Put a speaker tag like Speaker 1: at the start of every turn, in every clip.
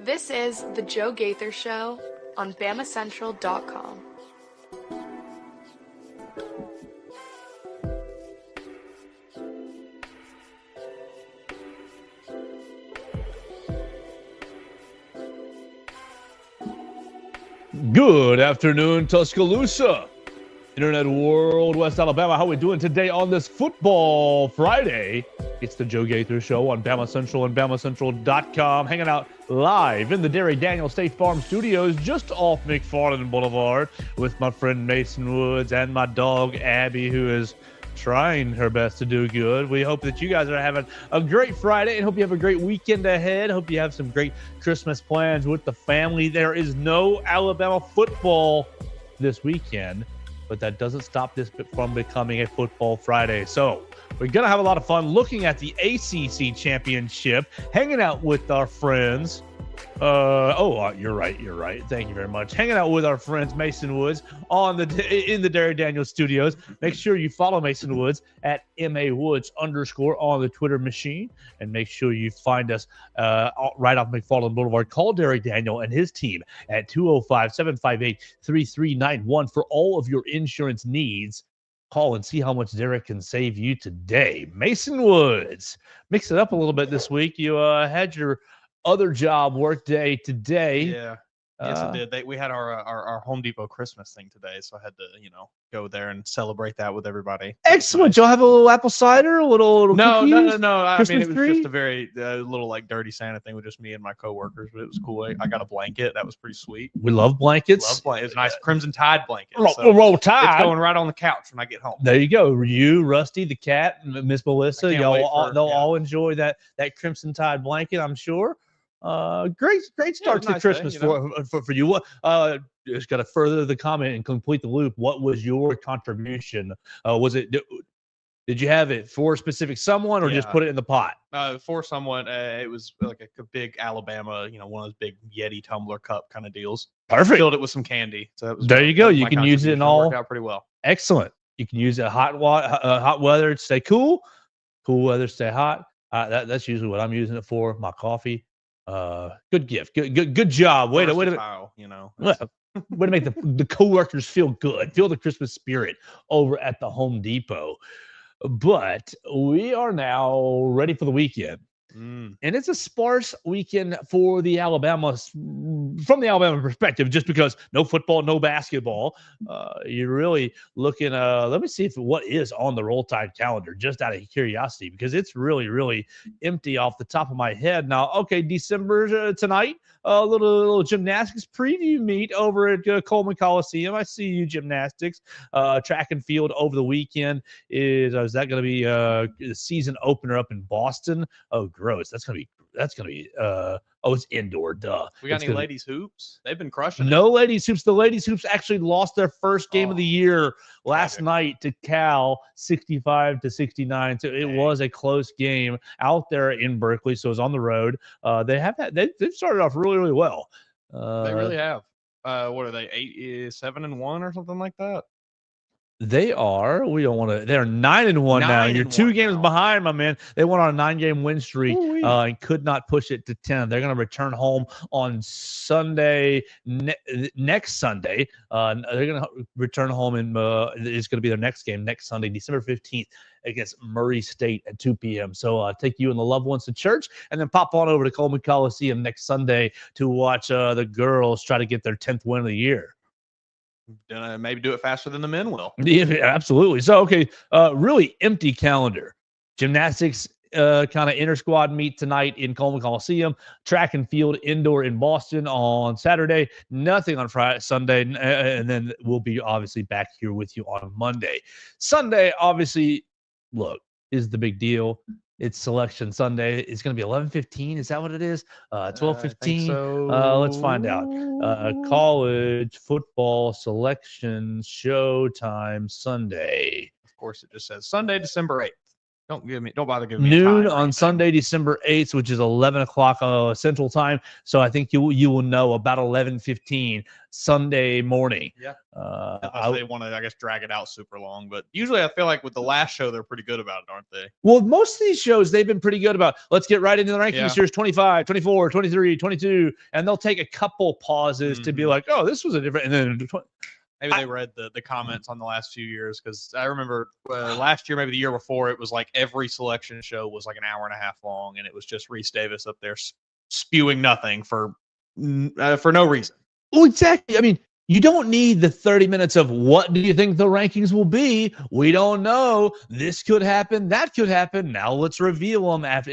Speaker 1: This is The Joe Gaither Show on BamaCentral.com.
Speaker 2: Good afternoon, Tuscaloosa, Internet World, West Alabama. How are we doing today on this Football Friday? It's the Joe Gaither Show on BamaCentral and BamaCentral.com, hanging out live in the Derry Daniel State Farm Studios just off McFarland Boulevard with my friend Mason Woods and my dog Abby, who is trying her best to do good. We hope that you guys are having a great Friday and hope you have a great weekend ahead. Hope you have some great Christmas plans with the family. There is no Alabama football this weekend, but that doesn't stop this from becoming a Football Friday. So we're going to have a lot of fun looking at the ACC Championship, hanging out with our friends. You're right. Thank you very much. Hanging out with our friends Mason Woods in the Derry Daniel Studios. Make sure you follow Mason Woods at MAWoods_ on the Twitter machine, and make sure you find us right off McFarland Boulevard. Call Derry Daniel and his team at 205-758-3391 for all of your insurance needs. Call and see how much Derek can save you today. Mason Woods, mix it up a little bit this week. You had your other job work day today.
Speaker 3: Yeah. Yes, it did. We had our Home Depot Christmas thing today, so I had to, go there and celebrate that with everybody.
Speaker 2: Excellent. Y'all have a little apple cider, a little
Speaker 3: No.
Speaker 2: cookies?
Speaker 3: I mean, it was
Speaker 2: tree?
Speaker 3: just a very little like dirty Santa thing with just me and my coworkers, but it was cool. I got a blanket. That was pretty sweet.
Speaker 2: We love blankets.
Speaker 3: It's a nice Crimson Tide blanket.
Speaker 2: Roll Tide.
Speaker 3: It's going right on the couch when I get home.
Speaker 2: There you go. You, Rusty, the cat, Miss Melissa, they'll all enjoy that Crimson Tide blanket, I'm sure. Great start to
Speaker 3: nice
Speaker 2: Christmas
Speaker 3: day,
Speaker 2: for you. What just got to further the comment and complete the loop. What was your contribution? Did you have it for a specific someone or just put it in the pot?
Speaker 3: For someone, it was like a big Alabama, one of those big Yeti tumbler cup kind of deals.
Speaker 2: Perfect.
Speaker 3: Filled it with some candy. So that was
Speaker 2: there you go. You can use it in all.
Speaker 3: Worked out pretty well.
Speaker 2: Excellent. You can use it hot weather to stay cool. Cool weather stay hot. That's usually what I'm using it for. My coffee. Good gift. Good job. Way to
Speaker 3: Way
Speaker 2: to make the coworkers feel good. Feel the Christmas spirit over at the Home Depot. But we are now ready for the weekend. And it's a sparse weekend for the Alabamas, from the Alabama perspective, just because no football, no basketball. You're really looking, let me see what is on the Roll Tide calendar, just out of curiosity, because it's really, really empty off the top of my head. Now, okay, December tonight, a little gymnastics preview meet over at Coleman Coliseum. I see you, gymnastics. Track and field over the weekend is that going to be the season opener up in Boston? Oh, gross. That's gonna be it's indoor. Duh.
Speaker 3: We got any ladies hoops? They've been crushing.
Speaker 2: No ladies hoops. The ladies hoops actually lost their first game of the year last night to Cal, 65-69. So it was a close game out there in Berkeley. So it's on the road. They've started off really, really well.
Speaker 3: They really have. What are they? 7-1 or something like that.
Speaker 2: They are. We don't want to. They're 9-1 now. You're 2 games behind, my man. They went on a 9-game win streak and could not push it to 10. They're going to return home on Sunday, next Sunday. They're going to return home, and it's going to be their next game next Sunday, December 15th, against Murray State at 2 p.m. So take you and the loved ones to church, and then pop on over to Coleman Coliseum next Sunday to watch the girls try to get their 10th win of the year.
Speaker 3: Maybe do it faster than the men will.
Speaker 2: Yeah, absolutely. So, okay, really empty calendar. Gymnastics kind of inter-squad meet tonight in Coleman Coliseum. Track and field indoor in Boston on Saturday. Nothing on Sunday. And then we'll be obviously back here with you on Monday. Sunday, obviously, look, is the big deal. It's Selection Sunday. It's going to be 11:15. Is that what it is? 12:15.
Speaker 3: So.
Speaker 2: Let's find out. College football selection showtime Sunday.
Speaker 3: Of course, it just says Sunday, December 8th. Don't bother giving me
Speaker 2: noon
Speaker 3: time
Speaker 2: on Sunday, December 8th, which is 11 o'clock Central Time. So I think you will know about 11:15 Sunday morning.
Speaker 3: Yeah. Unless they want to, I guess, drag it out super long. But usually I feel like with the last show, they're pretty good about it, aren't they?
Speaker 2: Well, most of these shows, they've been pretty good about, let's get right into the rankings.
Speaker 3: Yeah.
Speaker 2: Here's 25, 24, 23, 22. And they'll take a couple pauses to be like, oh, this was a different. And then
Speaker 3: maybe they read the comments on the last few years, because I remember last year, maybe the year before, it was like every selection show was like an hour and a half long, and it was just Reese Davis up there spewing nothing for no reason.
Speaker 2: Well, exactly. I mean, you don't need the 30 minutes of what do you think the rankings will be? We don't know. This could happen. That could happen. Now let's reveal them after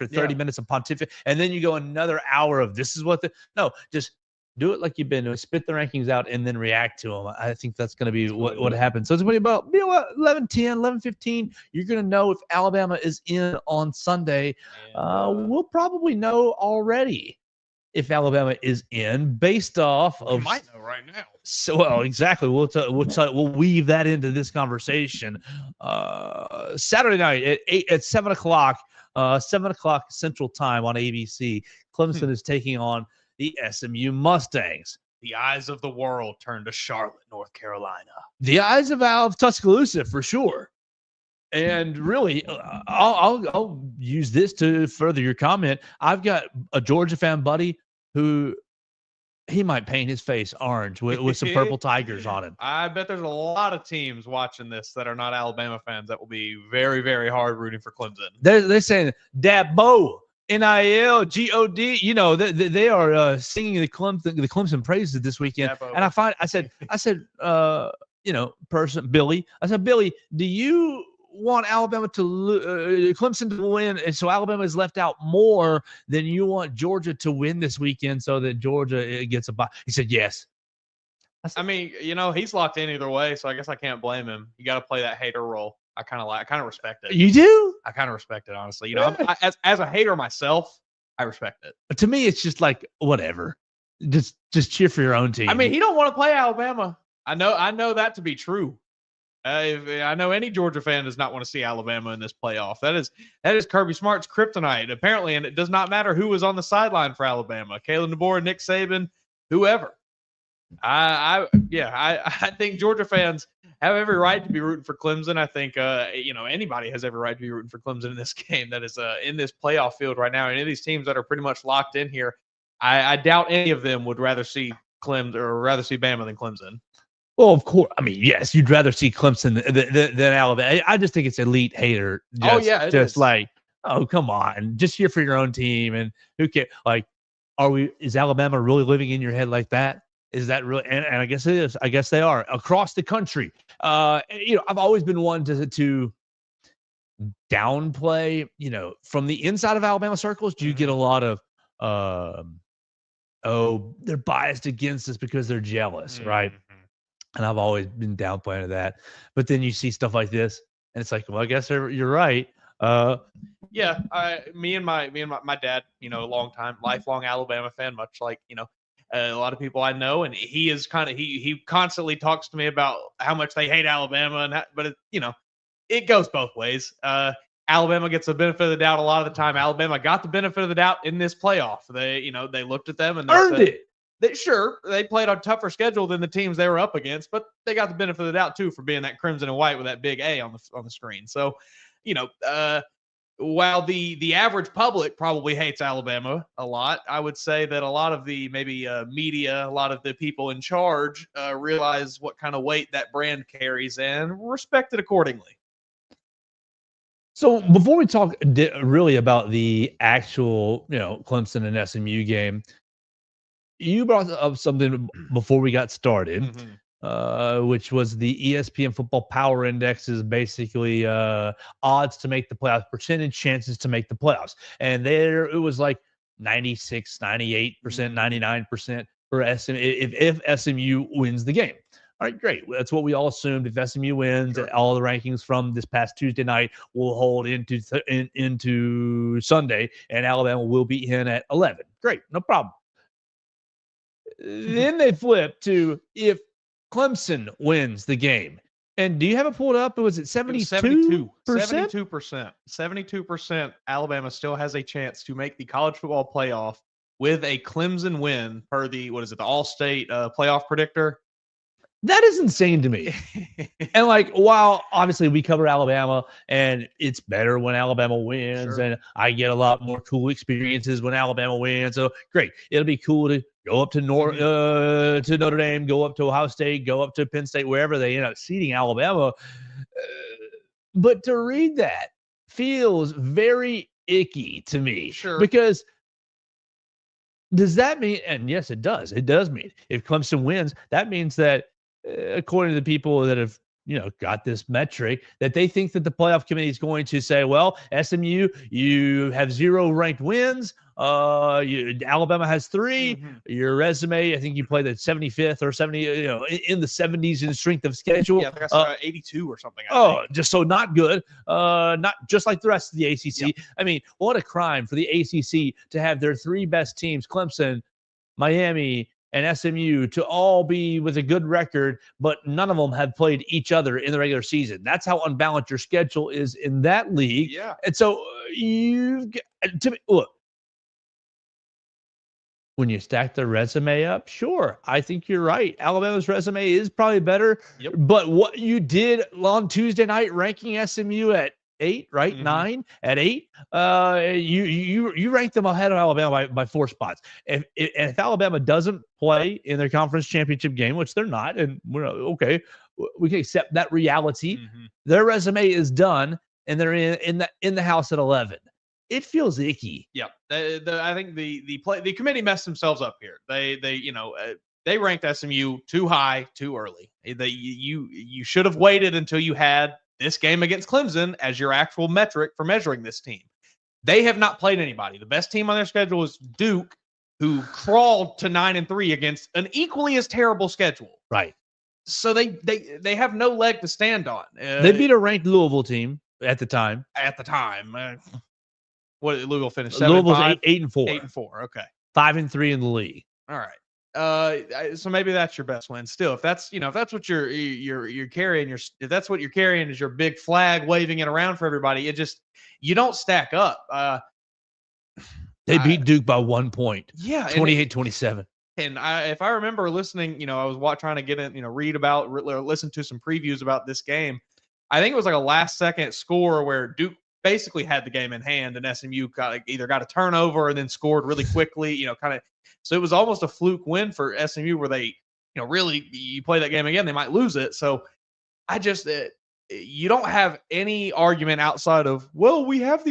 Speaker 2: 30 minutes of pontificate. And then you go another hour of this is what just do it like you've been doing. Spit the rankings out and then react to them. I think that's going to be what happens. So it's about 11:10, 11:15. You're going to know if Alabama is in on Sunday. We'll probably know already if Alabama is in based off of.
Speaker 3: You might know right now.
Speaker 2: So, well, exactly. We'll weave that into this conversation. Saturday night at 7 o'clock, 7 o'clock Central Time on ABC. Clemson is taking on the SMU Mustangs.
Speaker 3: The eyes of the world turn to Charlotte, North Carolina.
Speaker 2: The eyes of Tuscaloosa for sure. And really, I'll use this to further your comment. I've got a Georgia fan buddy who he might paint his face orange with some purple tigers on it.
Speaker 3: I bet there's a lot of teams watching this that are not Alabama fans that will be very, very hard rooting for Clemson.
Speaker 2: They're saying Dabo, NIL, GOD. You know, they are singing the Clemson praises this weekend. Dabo. And I said, Billy. I said, Billy, do you want Alabama to Clemson to win, and so Alabama is left out more than you want Georgia to win this weekend so that Georgia gets a bye? He said yes.
Speaker 3: I mean, he's locked in either way, so I guess I can't blame him. You got to play that hater role. I kind of respect it.
Speaker 2: You do?
Speaker 3: I kind of respect it, honestly. As a hater myself, I respect it.
Speaker 2: To me, it's just like whatever. Just cheer for your own team.
Speaker 3: I mean, he don't want to play Alabama. I know that to be true. I know any Georgia fan does not want to see Alabama in this playoff. That is Kirby Smart's kryptonite, apparently, and it does not matter who was on the sideline for Alabama. Kalen DeBoer, Nick Saban, whoever. I think Georgia fans have every right to be rooting for Clemson. I think anybody has every right to be rooting for Clemson in this game that is in this playoff field right now. Any of these teams that are pretty much locked in here, I doubt any of them would rather see Clemson or rather see Bama than Clemson.
Speaker 2: Well, of course. I mean, yes, you'd rather see Clemson than Alabama. I just think it's elite hater. Just like, oh, come on. Just cheer for your own team. And who cares? Like, is Alabama really living in your head like that? Is that really? And I guess it is. I guess they are across the country. I've always been one to downplay, from the inside of Alabama circles, do you get a lot of, they're biased against us because they're jealous, right? And I've always been downplaying that. But then you see stuff like this, and it's like, well, I guess you're right.
Speaker 3: Me and my dad, lifelong Alabama fan, much like, a lot of people I know, and he is he constantly talks to me about how much they hate Alabama, but it goes both ways. Alabama gets the benefit of the doubt a lot of the time. Alabama got the benefit of the doubt in this playoff. They looked at them and they
Speaker 2: earned it.
Speaker 3: They played on tougher schedule than the teams they were up against, but they got the benefit of the doubt too for being that crimson and white with that big A on the screen. So, while the average public probably hates Alabama a lot, I would say that a lot of the media, a lot of the people in charge realize what kind of weight that brand carries and respect it accordingly.
Speaker 2: So before we talk really about the actual, Clemson and SMU game, you brought up something before we got started, which was the ESPN Football Power Index is basically odds to make the playoffs, percentage chances to make the playoffs. And there it was like 96, 98%, 99% for SMU if SMU wins the game. All right, great. That's what we all assumed. If SMU wins, all the rankings from this past Tuesday night will hold into Sunday, and Alabama will be in at 11. Great, no problem. Then they flip to if Clemson wins the game, And do you have it pulled up? Was it 72%?
Speaker 3: 72%. Alabama still has a chance to make the college football playoff with a Clemson win per the All-State playoff predictor.
Speaker 2: That is insane to me. And while obviously we cover Alabama and it's better when Alabama wins, and I get a lot more cool experiences when Alabama wins. So great. It'll be cool to go up to to Notre Dame, go up to Ohio State, go up to Penn State, wherever they end up seeding Alabama. But to read that feels very icky to me.
Speaker 3: Sure.
Speaker 2: Because does that mean, and yes, it does. It does mean if Clemson wins, that means that according to the people that have got this metric, that they think that the playoff committee is going to say, well, SMU, you have 0 ranked wins. Alabama has 3.
Speaker 3: Mm-hmm.
Speaker 2: Your resume, I think you play the 75th or 70, in the 70s in strength of schedule.
Speaker 3: Yeah, I think 82 or something. I think.
Speaker 2: Just so not good. Not just like the rest of the ACC. Yep. I mean, what a crime for the ACC to have their 3 best teams, Clemson, Miami, and SMU, to all be with a good record, but none of them have played each other in the regular season. That's how unbalanced your schedule is in that league.
Speaker 3: Yeah.
Speaker 2: And so look, when you stack the resume up, sure, I think you're right. Alabama's resume is probably better.
Speaker 3: Yep.
Speaker 2: But what you did on Tuesday night, ranking SMU at 8, right?
Speaker 3: Mm-hmm.
Speaker 2: 9 at 8. You rank them ahead of Alabama by 4 spots. If Alabama doesn't play in their conference championship game, which they're not, and we're okay, we can accept that reality.
Speaker 3: Mm-hmm.
Speaker 2: Their resume is done, and they're in the house at 11. It feels icky.
Speaker 3: Yeah, I think the committee messed themselves up here. They ranked SMU too high, too early. You should have waited until you had this game against Clemson as your actual metric for measuring this team. They have not played anybody. The best team on their schedule is Duke, who crawled to 9-3 against an equally as terrible schedule.
Speaker 2: Right.
Speaker 3: So they have no leg to stand on.
Speaker 2: They beat a ranked Louisville team at the time.
Speaker 3: What did Louisville finish?
Speaker 2: Louisville's 8-4.
Speaker 3: 8-4. Okay.
Speaker 2: 5-3 in the league.
Speaker 3: All right. So maybe that's your best win. Still, if that's what you're carrying, if that's what you're carrying is your big flag, waving it around for everybody, you don't stack up.
Speaker 2: They beat Duke by 1 point.
Speaker 3: Yeah,
Speaker 2: 28-27.
Speaker 3: And if I remember listening, I was trying to get in, read about, listen to some previews about this game. I think it was like a last second score where Duke basically had the game in hand, and SMU either got a turnover and then scored really quickly, So it was almost a fluke win for SMU where they, really, you play that game again, they might lose it. So you don't have any argument outside of, well, we have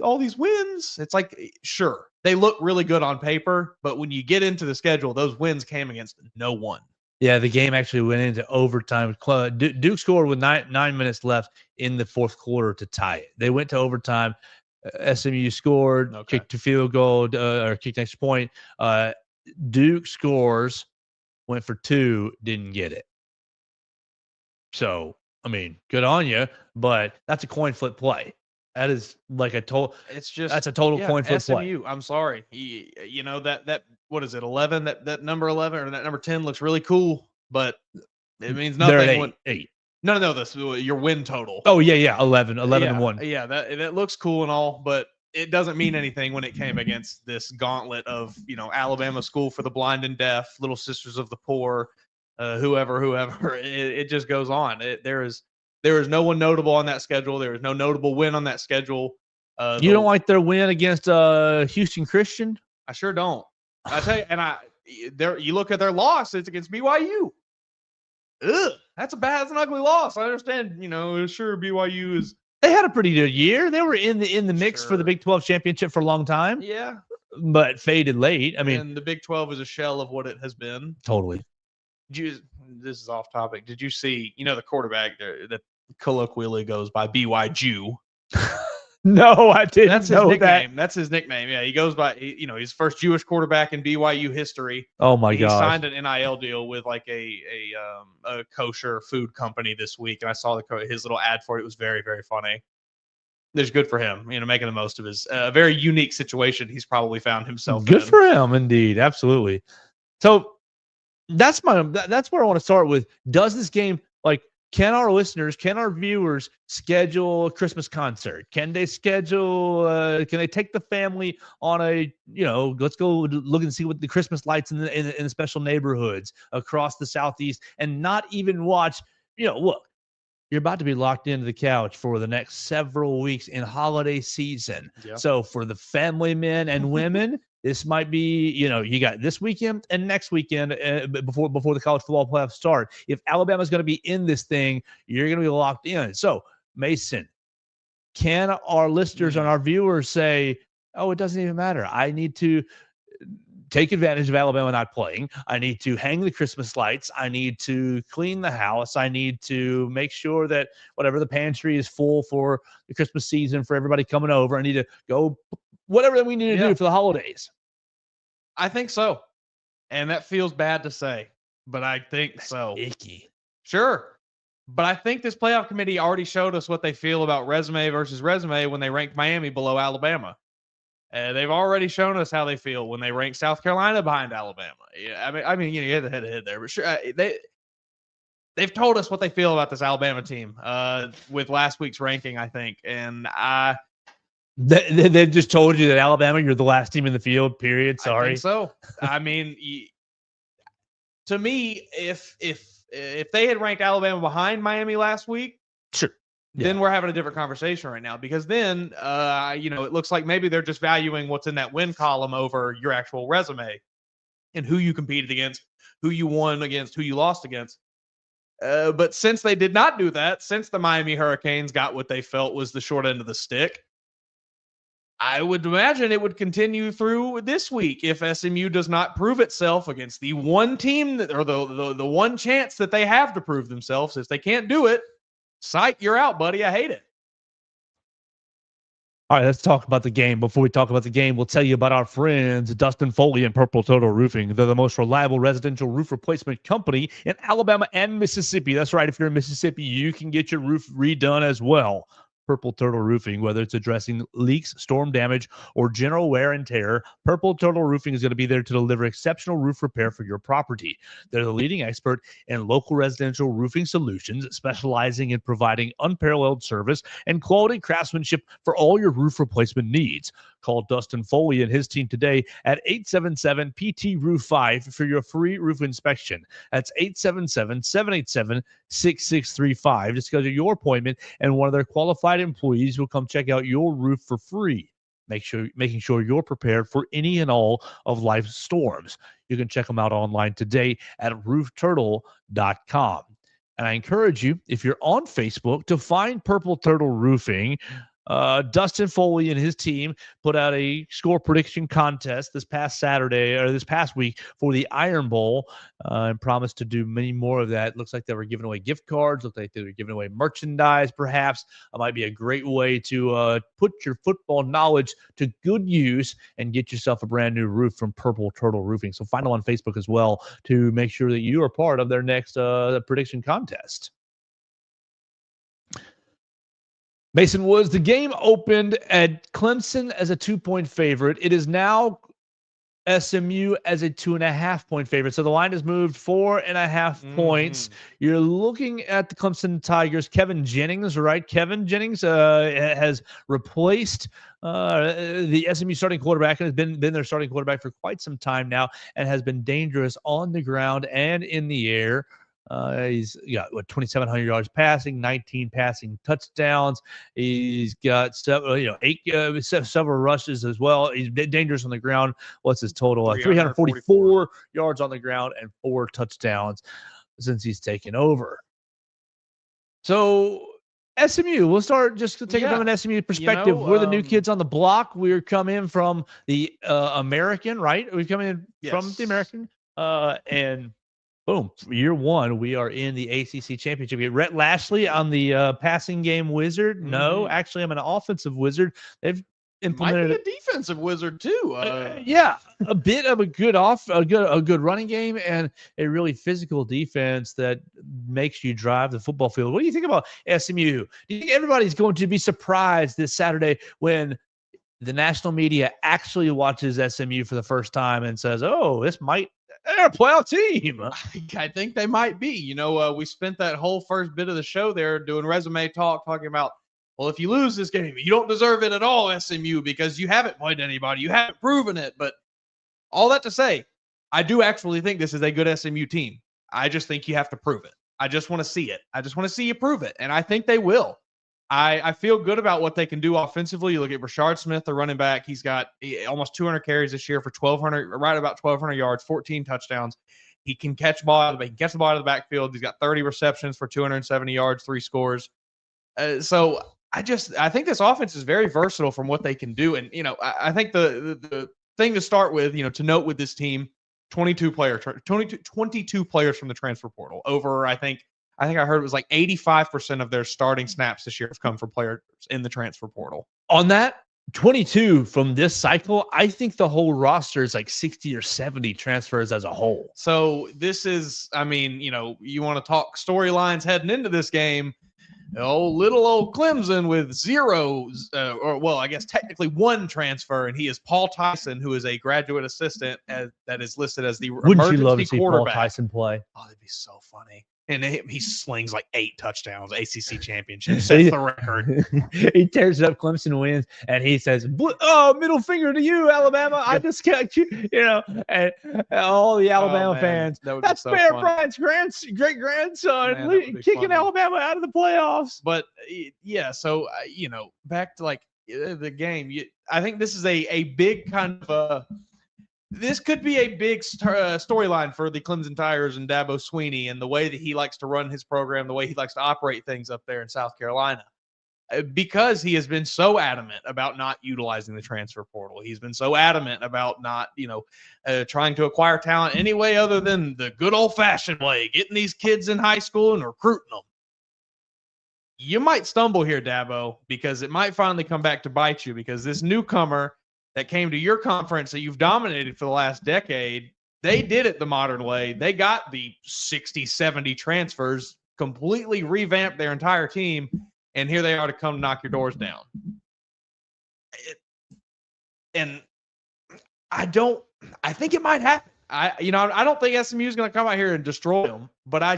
Speaker 3: all these wins. It's like, sure, they look really good on paper, but when you get into the schedule, those wins came against no one.
Speaker 2: Yeah, the game actually went into overtime. Duke scored with nine minutes left in the fourth quarter to tie it. They went to overtime. SMU scored, kicked a field goal, or kicked next point. Duke scores, went for 2, didn't get it. So, I mean, good on you, but that's a coin flip play. That is like that's a total coin flip play.
Speaker 3: I'm sorry. That what is it? 11. That number 11 or that number 10 looks really cool, but it means nothing.
Speaker 2: They're at 8.
Speaker 3: No. This your win total.
Speaker 2: Oh yeah. 11 and 1.
Speaker 3: Yeah, that looks cool and all, but it doesn't mean anything when it came against this gauntlet of Alabama School for the Blind and Deaf, Little Sisters of the Poor, whoever. It just goes on. There is no one notable on that schedule. There is no notable win on that schedule.
Speaker 2: You don't like their win against Houston Christian?
Speaker 3: I sure don't. I tell you, and you look at their loss, it's against BYU. Ugh, that's an ugly loss. I understand, sure BYU is.
Speaker 2: They had a pretty good year. They were in the mix for the Big 12 championship for a long time.
Speaker 3: Yeah.
Speaker 2: But faded late. I mean,
Speaker 3: and the Big 12 is a shell of what it has been.
Speaker 2: Totally.
Speaker 3: This is off topic. Did you see, the quarterback that colloquially goes by BYU?
Speaker 2: No, I didn't.
Speaker 3: That's his nickname. That's his nickname. Yeah, he goes by. He's first Jewish quarterback in BYU history.
Speaker 2: Oh my God!
Speaker 3: He signed an NIL deal with like a kosher food company this week, and I saw his little ad for it. It was very, very funny. It's good for him, making the most of his very unique situation he's probably found himself.
Speaker 2: Good for him, indeed, absolutely. So that's where I want to start with. Does this game can our listeners, can our viewers schedule a Christmas concert? Can they schedule, can they take the family on a, let's go look and see what the Christmas lights in the special neighborhoods across the Southeast and not even watch, look, you're about to be locked into the couch for the next several weeks in holiday season.
Speaker 3: Yep.
Speaker 2: So for the family men and women, this might be, you got this weekend and next weekend before the college football playoffs start. If Alabama's going to be in this thing, you're going to be locked in. So, Mason, can our listeners and our viewers say, oh, it doesn't even matter. I need to take advantage of Alabama not playing. I need to hang the Christmas lights. I need to clean the house. I need to make sure that whatever the pantry is full for the Christmas season for everybody coming over. I need to go whatever that we need to do for the holidays.
Speaker 3: I think so. And that feels bad to say, but I think
Speaker 2: That's
Speaker 3: so.
Speaker 2: icky.
Speaker 3: Sure. But I think this playoff committee already showed us what they feel about resume versus resume when they ranked Miami below Alabama. They've already shown us how they feel when they rank South Carolina behind Alabama. Yeah, I mean, you had the head there, but sure, they've told us what they feel about this Alabama team with last week's ranking, I think, and
Speaker 2: they've just told you that Alabama, you're the last team in the field. Period. Sorry.
Speaker 3: I think so. I mean, to me, if they had ranked Alabama behind Miami last week,
Speaker 2: sure.
Speaker 3: Then we're having a different conversation right now because then, it looks like maybe they're just valuing what's in that win column over your actual resume and who you competed against, who you won against, who you lost against. But since they did not do that, since the Miami Hurricanes got what they felt was the short end of the stick, I would imagine it would continue through this week if SMU does not prove itself against the one team or the one chance that they have to prove themselves. If they can't do it, Sight, you're out, buddy. I hate it.
Speaker 2: All right, let's talk about the game. Before we talk about the game, we'll tell you about our friends, Dustin Foley and Purple Total Roofing. They're the most reliable residential roof replacement company in Alabama and Mississippi. That's right. If you're in Mississippi, you can get your roof redone as well. Purple Turtle Roofing, whether it's addressing leaks, storm damage, or general wear and tear, Purple Turtle Roofing is going to be there to deliver exceptional roof repair for your property. They're the leading expert in local residential roofing solutions, specializing in providing unparalleled service and quality craftsmanship for all your roof replacement needs. Call Dustin Foley and his team today at 877-PT-ROOF-5 for your free roof inspection. That's 877-787-6635. Just schedule your appointment, and one of their qualified employees will come check out your roof for free. Making sure you're prepared for any and all of life's storms. You can check them out online today at roofturtle.com. And I encourage you, if you're on Facebook, to find Purple Turtle Roofing. Dustin Foley and his team put out a score prediction contest this past week for the Iron Bowl and promised to do many more of that. Looks like they were giving away gift cards. Looks like they were giving away merchandise, perhaps. It might be a great way to put your football knowledge to good use and get yourself a brand new roof from Purple Turtle Roofing. So find them on Facebook as well to make sure that you are part of their next prediction contest. Mason Woods, the game opened at Clemson as a 2-point favorite. It is now SMU as a 2.5-point favorite. So the line has moved 4.5 points. You're looking at the Clemson Tigers. Kevin Jennings, right? Kevin Jennings has replaced the SMU starting quarterback and has been their starting quarterback for quite some time now and has been dangerous on the ground and in the air. He's got 2,700 yards passing, 19 passing touchdowns. He's got several rushes as well. He's dangerous on the ground. What's his total? 344 yards on the ground and 4 touchdowns since he's taken over. So SMU, we'll start just to take it from an SMU perspective. We're the new kids on the block. We're coming from the American, right? We're coming from the American, and boom, year one, we are in the ACC Championship. Rhett Lashley on the passing game wizard. No, actually, I'm an offensive wizard. They've implemented
Speaker 3: might be a defensive wizard too.
Speaker 2: A bit of a good running game and a really physical defense that makes you drive the football field. What do you think about SMU? Do you think everybody's going to be surprised this Saturday when the national media actually watches SMU for the first time and says, "Oh, this might They're a playoff team.
Speaker 3: I think they might be. You know, we spent that whole first bit of the show there doing resume talk, talking about, well, if you lose this game, you don't deserve it at all, SMU, because you haven't played anybody. You haven't proven it. But all that to say, I do actually think this is a good SMU team. I just think you have to prove it. I just want to see it. I just want to see you prove it. And I think they will. I feel good about what they can do offensively. You look at Rashard Smith, the running back. He's got almost 200 carries this year for 1,200, right about 1,200 yards, 14 touchdowns. He can catch the ball out of the backfield. He's got 30 receptions for 270 yards, 3 scores. So I think this offense is very versatile from what they can do. And, you know, I think the thing to start with, you know, to note with this team, 22 players from the transfer portal. Over, I think I heard it was like 85% of their starting snaps this year have come from players in the transfer portal.
Speaker 2: On that, 22 from this cycle, I think the whole roster is like 60 or 70 transfers as a whole.
Speaker 3: So this is, I mean, you know, you want to talk storylines heading into this game. Little old Clemson with zeros, I guess technically 1 transfer, and he is Paul Tyson, who is a graduate assistant that is listed as the
Speaker 2: Wouldn't
Speaker 3: emergency
Speaker 2: you love to see
Speaker 3: quarterback.
Speaker 2: Paul Tyson play?
Speaker 3: Oh, that'd be so funny. And he slings like 8 touchdowns, ACC Championship, sets the record.
Speaker 2: He tears it up, Clemson wins, and he says, middle finger to you, Alabama. I just got you, you know, and all the Alabama fans. That's so Bear Bryant's great-grandson kicking Alabama out of the playoffs.
Speaker 3: But, yeah, so, you know, back to, like, the game. I think this is a big kind of this could be a big storyline for the Clemson Tigers and Dabo Sweeney and the way that he likes to run his program, the way he likes to operate things up there in South Carolina, because he has been so adamant about not utilizing the transfer portal. He's been so adamant about not, you know, trying to acquire talent any way other than the good old-fashioned way, getting these kids in high school and recruiting them. You might stumble here, Dabo, because it might finally come back to bite you, because this newcomer that came to your conference that you've dominated for the last decade, they did it the modern way. They got the 60, 70 transfers, completely revamped their entire team, and here they are to come knock your doors down. And I think it might happen. I don't think SMU is going to come out here and destroy them, but I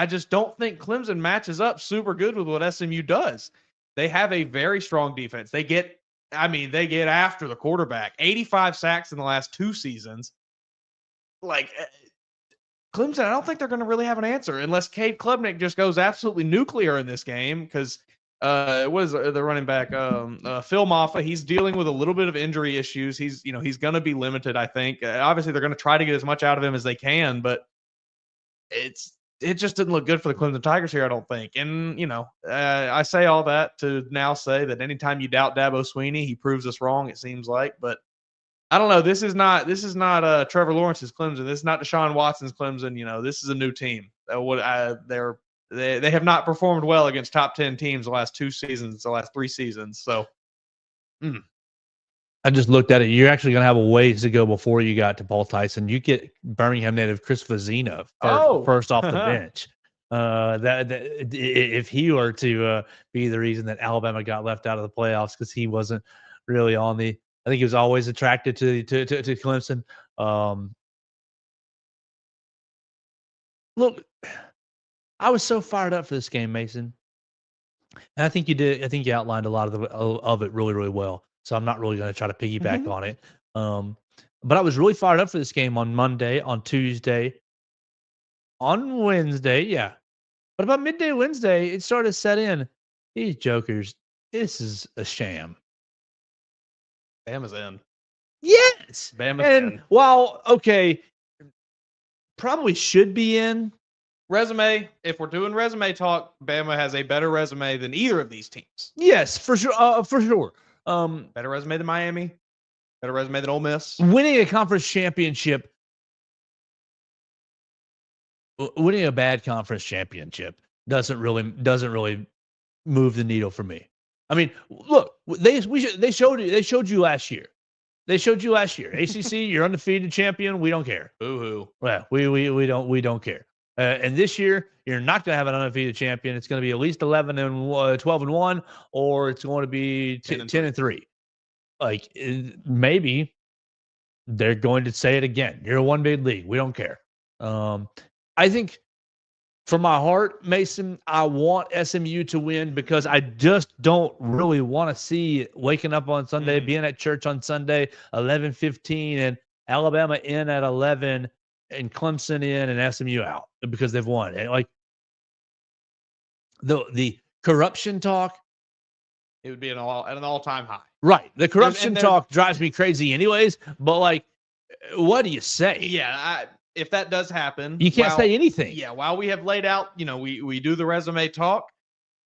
Speaker 3: just don't think Clemson matches up super good with what SMU does. They have a very strong defense. They get after the quarterback. 85 sacks in the last 2 seasons. Like, Clemson, I don't think they're going to really have an answer unless Cade Klubnik just goes absolutely nuclear in this game, because what is the running back? Phil Maffa, he's dealing with a little bit of injury issues. He's going to be limited, I think. Obviously, they're going to try to get as much out of him as they can, but it just didn't look good for the Clemson Tigers here, I don't think. And, you know, I say all that to now say that anytime you doubt Dabo Sweeney, he proves us wrong, it seems like. But I don't know. This is not Trevor Lawrence's Clemson. This is not Deshaun Watson's Clemson. You know, this is a new team. They have not performed well against top 10 teams the last 2 seasons, the last 3 seasons. So,
Speaker 2: I just looked at it. You're actually going to have a ways to go before you got to Paul Tyson. You get Birmingham native Chris Vazina first off the bench. If he were to be the reason that Alabama got left out of the playoffs, because he wasn't really on the. I think he was always attracted to Clemson. Look, I was so fired up for this game, Mason. And I think you did. I think you outlined a lot of it really, really well. So I'm not really going to try to piggyback on it. But I was really fired up for this game on Monday, on Tuesday, on Wednesday. Yeah. But about midday Wednesday, it started to set in. These jokers, this is a sham.
Speaker 3: Bama's in.
Speaker 2: Yes.
Speaker 3: Bama's in.
Speaker 2: While, okay, probably should be in.
Speaker 3: Resume, if we're doing resume talk, Bama has a better resume than either of these teams.
Speaker 2: Yes, for sure. For sure.
Speaker 3: Better resume than Miami. Better resume than Ole Miss.
Speaker 2: Winning a conference championship, winning a bad conference championship doesn't really move the needle for me. I mean, look, they showed you last year. They showed you last year. ACC, you're undefeated champion. We don't care.
Speaker 3: Boo-hoo.
Speaker 2: Well, we don't care. And this year, you're not going to have an undefeated champion. It's going to be at least 12-1, or it's going to be 10-3. Like, maybe They're going to say it again. You're a one big league. We don't care. I think from my heart, Mason, I want SMU to win because I just don't really want to see waking up on Sunday, being at church on Sunday, 11:15, and Alabama in at 11 and Clemson in and SMU out because they've won. And like the corruption talk,
Speaker 3: it would be at an all-time high.
Speaker 2: Right. The corruption talk drives me crazy anyways, but like, what do you say?
Speaker 3: Yeah, if that does happen,
Speaker 2: you can't say anything.
Speaker 3: Yeah, while we have laid out, we do the resume talk,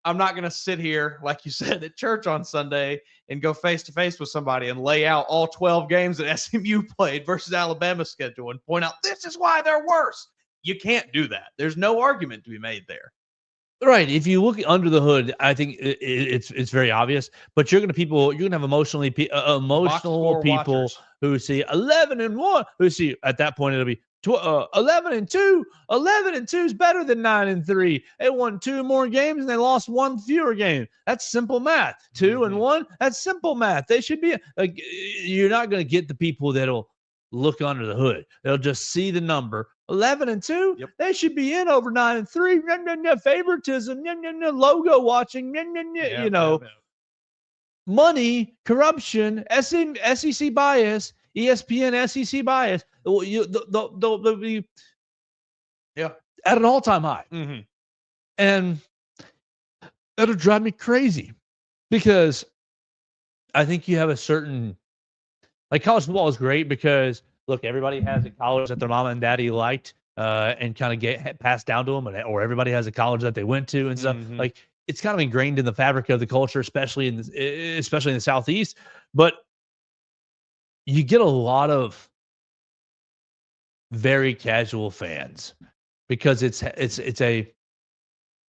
Speaker 3: I'm not going to sit here, like you said, at church on Sunday and go face-to-face with somebody and lay out all 12 games that SMU played versus Alabama's schedule and point out, this is why they're worse. You can't do that. There's no argument to be made there.
Speaker 2: Right. If you look under the hood, I think it's very obvious. But you're gonna have emotional people
Speaker 3: watchers
Speaker 2: who see 11-1. Who see at that point it'll be 11-2. 11-2 is better than 9-3. They won 2 more games and they lost 1 fewer game. That's simple math. 2-1. That's simple math. They should be. You're not going to get the people that'll look under the hood. They'll just see the number. 11-2.
Speaker 3: Yep.
Speaker 2: They should be in over 9-3. Favoritism. Logo watching. Money, corruption, SEC bias, ESPN SEC bias. They'll be at an all-time high. And that'll drive me crazy because I think you have a certain, like, college football is great because look, everybody has a college that their mama and daddy liked and kind of get passed down to them, or everybody has a college that they went to and stuff. Like, it's kind of ingrained in the fabric of the culture, especially in the Southeast. But you get a lot of very casual fans because it's a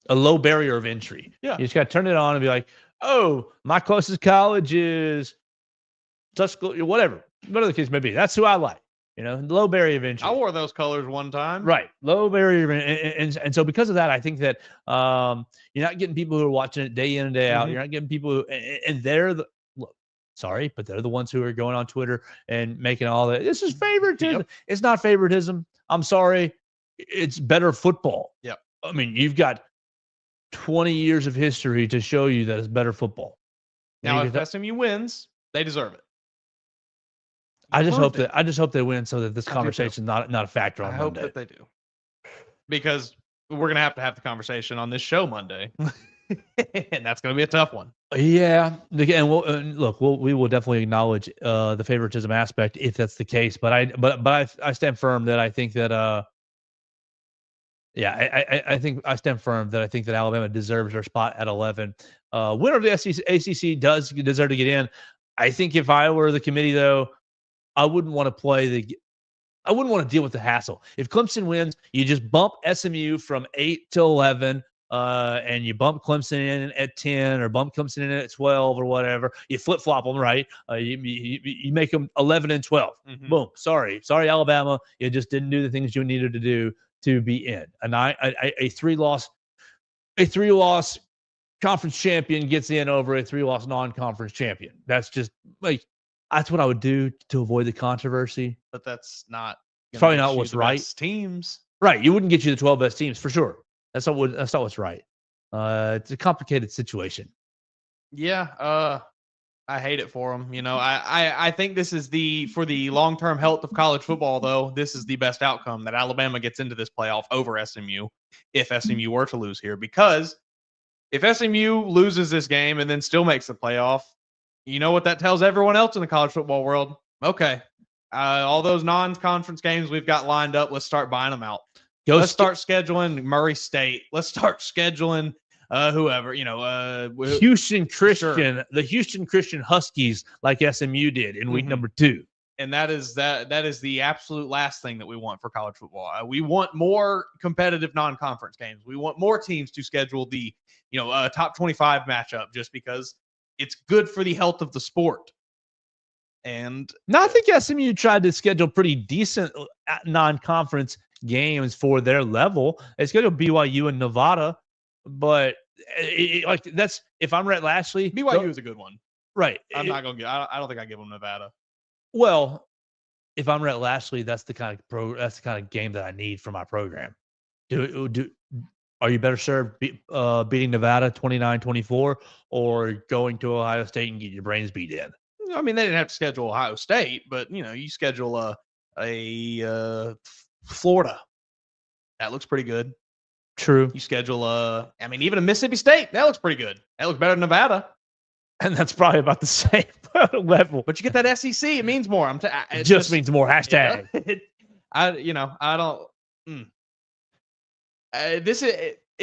Speaker 2: low barrier of entry.
Speaker 3: Yeah,
Speaker 2: you just got to turn it on and be like, oh, my closest college is Tuscaloosa, whatever the case may be. That's who I like. Low barrier of entry.
Speaker 3: I wore those colors one time.
Speaker 2: Right. Low barrier. And so because of that, I think that you're not getting people who are watching it day in and day out. You're not getting people who, and they're but they're the ones who are going on Twitter and making all that. This is favoritism. Yep. It's not favoritism. I'm sorry. It's better football.
Speaker 3: Yep.
Speaker 2: I mean, you've got 20 years of history to show you that it's better football.
Speaker 3: Now, if SMU wins, they deserve it.
Speaker 2: I just hope they win so that this conversation is not a factor on Monday.
Speaker 3: I hope that they do. Because we're going to have the conversation on this show Monday. And that's going to be a tough one.
Speaker 2: Yeah. Again, we will definitely acknowledge the favoritism aspect if that's the case. But I stand firm that I think that I think I stand firm that I think that Alabama deserves their spot at 11. Winner of the ACC does deserve to get in. I think if I were the committee, though, I wouldn't want to deal with the hassle. If Clemson wins, you just bump SMU from 8 to 11, and you bump Clemson in at 10 or bump Clemson in at 12 or whatever. You flip-flop them, right? You make them 11 and 12. Boom. Sorry, Alabama. You just didn't do the things you needed to do to be in. And a three-loss conference champion gets in over a 3-loss non-conference champion. That's just like, that's what I would do to avoid the controversy.
Speaker 3: But that's not
Speaker 2: probably not what's right.
Speaker 3: Teams,
Speaker 2: right? You wouldn't get you the 12 best teams for sure. That's not what's right. It's a complicated situation.
Speaker 3: Yeah, I hate it for them. I think this is for the long-term health of college football, though. This is the best outcome that Alabama gets into this playoff over SMU if SMU were to lose here, because if SMU loses this game and then still makes the playoff, you know what that tells everyone else in the college football world? Okay, all those non-conference games we've got lined up, let's start buying them out. Let's start scheduling Murray State. Let's start scheduling whoever,
Speaker 2: Houston Christian, the Houston Christian Huskies, like SMU did in week number 2.
Speaker 3: And that is the absolute last thing that we want for college football. We want more competitive non-conference games. We want more teams to schedule the, top 25 matchup, just because it's good for the health of the sport. And
Speaker 2: now I think SMU tried to schedule pretty decent non-conference games for their level. They scheduled BYU and Nevada, but that's, if I'm Rhett Lashley,
Speaker 3: BYU is a good one,
Speaker 2: right?
Speaker 3: I don't think I give them Nevada.
Speaker 2: Well, if I'm Rhett Lashley, that's the kind of game that I need for my program. Are you better served beating Nevada 29-24 or going to Ohio State and get your brains beat in?
Speaker 3: I mean, they didn't have to schedule Ohio State, but you schedule Florida. That looks pretty good.
Speaker 2: True.
Speaker 3: You schedule even a Mississippi State. That looks pretty good. That looks better than Nevada.
Speaker 2: And that's probably about the same level.
Speaker 3: But you get that SEC, it means more.
Speaker 2: It just means more. Hashtag.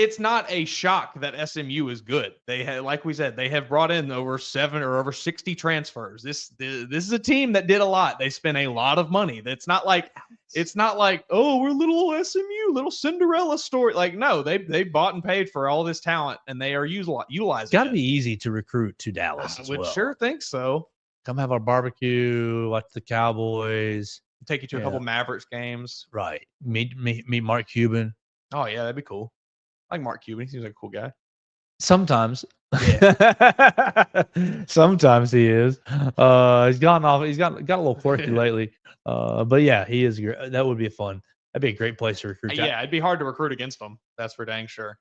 Speaker 3: It's not a shock that SMU is good. They have, like we said, they have brought in over 60 transfers. This is a team that did a lot. They spent a lot of money. It's not like, oh, we're little SMU, little Cinderella story. Like, no, they bought and paid for all this talent, and they are utilizing.
Speaker 2: It's got to be easy to recruit to Dallas.
Speaker 3: I would sure think so.
Speaker 2: Come have our barbecue, watch the Cowboys,
Speaker 3: take you to a couple Mavericks games.
Speaker 2: Right. Meet Mark Cuban.
Speaker 3: Oh yeah, that'd be cool. I like Mark Cuban. He seems like a cool guy.
Speaker 2: Sometimes. Yeah. Sometimes he is. He's got a little quirky lately. But yeah, he is great. That would be fun. That'd be a great place to recruit.
Speaker 3: Yeah, it'd be hard to recruit against them. That's for dang sure.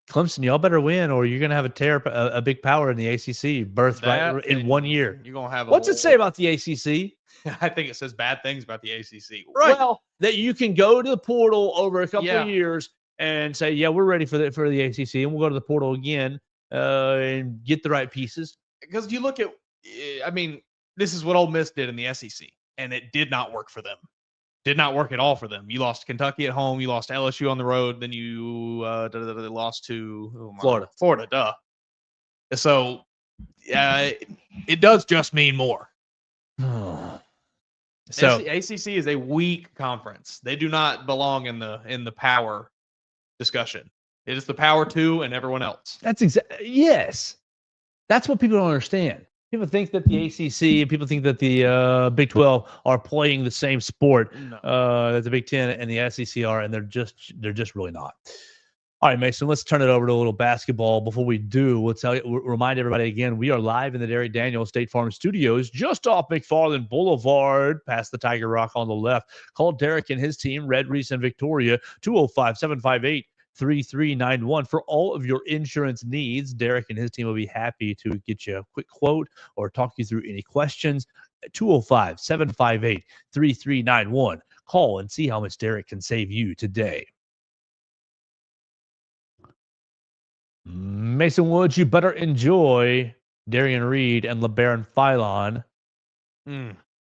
Speaker 2: Clemson, y'all better win, or you're gonna have a big power in the ACC birth right in 1 year.
Speaker 3: You're gonna have.
Speaker 2: What's it say about the ACC?
Speaker 3: I think it says bad things about the ACC.
Speaker 2: Right. Well, that you can go to the portal over a couple of years and say, yeah, we're ready for the ACC, and we'll go to the portal again and get the right pieces.
Speaker 3: Because you look at, this is what Ole Miss did in the SEC, and it did not work for them. Did not work at all for them. You lost Kentucky at home. You lost LSU on the road. Then you lost to Florida, duh. So it does just mean more. So ACC is a weak conference. They do not belong in the power discussion. It is the power 2 and everyone else.
Speaker 2: That's yes. That's what people don't understand. People think that the ACC and people think that the Big 12 are playing the same sport that the Big 10 and the SEC are, and they're just really not. All right, Mason, let's turn it over to a little basketball. Before we do, we'll remind everybody again, we are live in the Derek Daniels State Farm Studios, just off McFarland Boulevard, past the Tiger Rock on the left. Call Derek and his team, Red Reese and Victoria, 205-758-3391 for all of your insurance needs. Derek and his team will be happy to get you a quick quote or talk you through any questions. 205-758-3391. Call and see how much Derek can save you today. Mason Woods, you better enjoy Darian Reed and LeBaron Philon.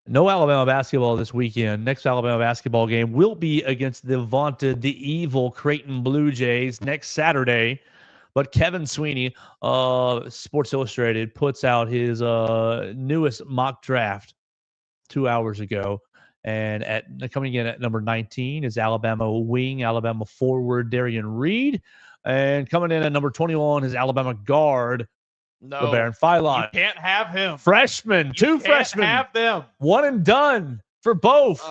Speaker 2: No Alabama basketball this weekend. Next Alabama basketball game will be against the evil Creighton Blue Jays next Saturday. But Kevin Sweeney, Sports Illustrated, puts out his newest mock draft 2 hours ago. And coming in at number 19 is Alabama forward Darian Reed. And coming in at number 21 is Alabama guard LeBaron Philon.
Speaker 3: You can't have him.
Speaker 2: Freshmen, two freshmen.
Speaker 3: Have them.
Speaker 2: One and done for both.